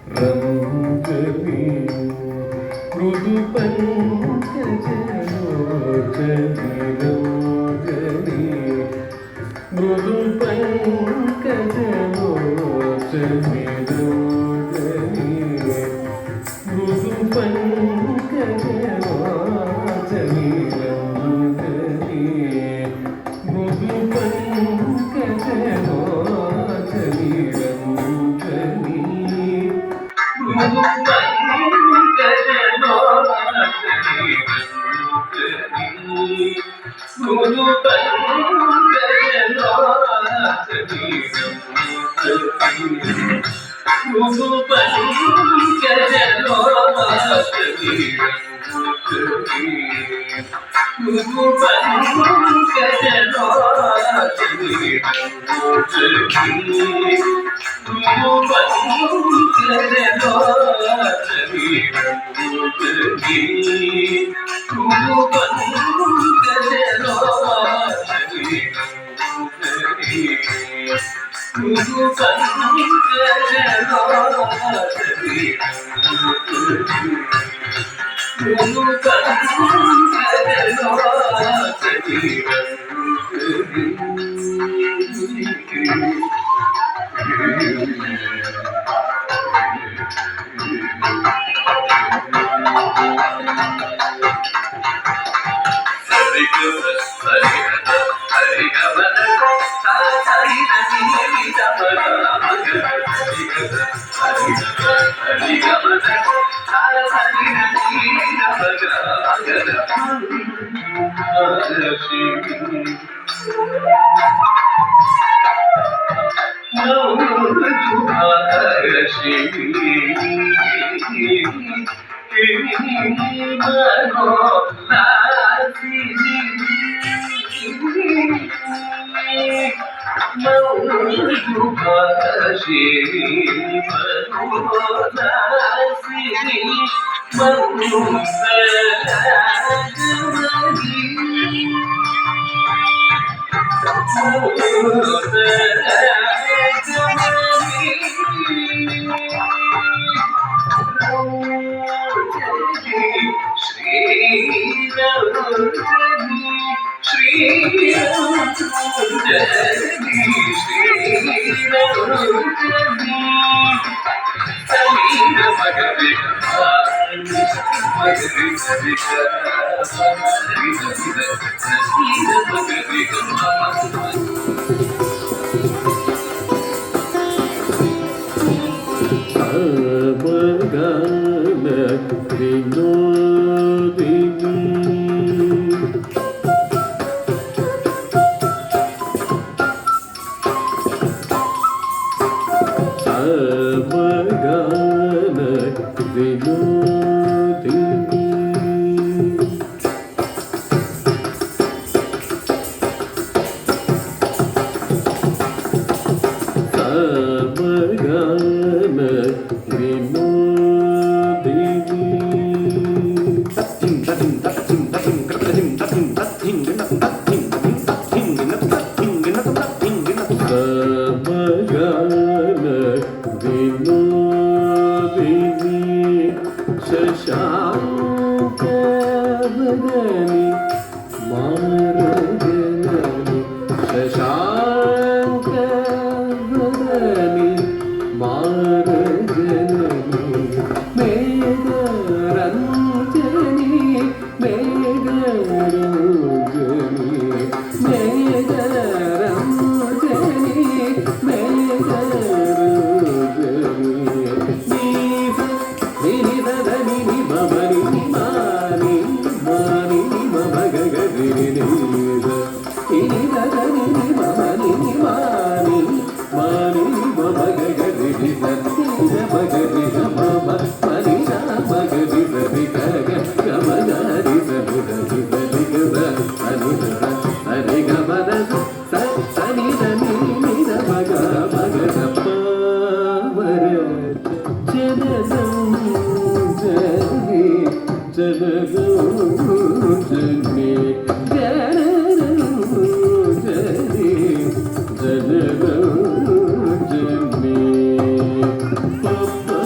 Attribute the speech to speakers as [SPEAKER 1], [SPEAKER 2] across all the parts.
[SPEAKER 1] రంగని మృదు పంకజలోచని రంగని మృదు పంకజలోచని రంగని మృదు పంకజలోచని రంగని మృదు పంకజలోచని రంగని మృదు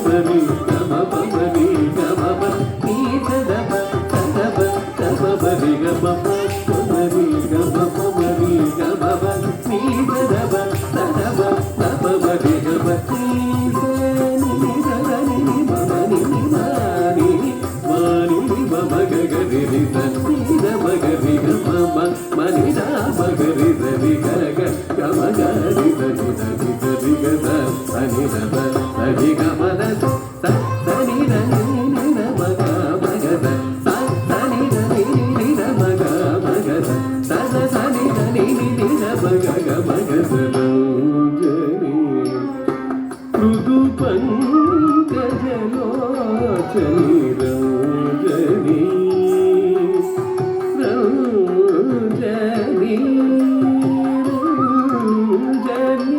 [SPEAKER 2] జనరంజని రి గ మ ద స స ని ర ని ని ర మ గ మ గ ద స స ని ర ని ని ర మ గ మ గ ద స స స ని ర ని ని ర మ గ గ మ గ సరోజని మృదు పంకజలోచని రంజని రంజని రంజని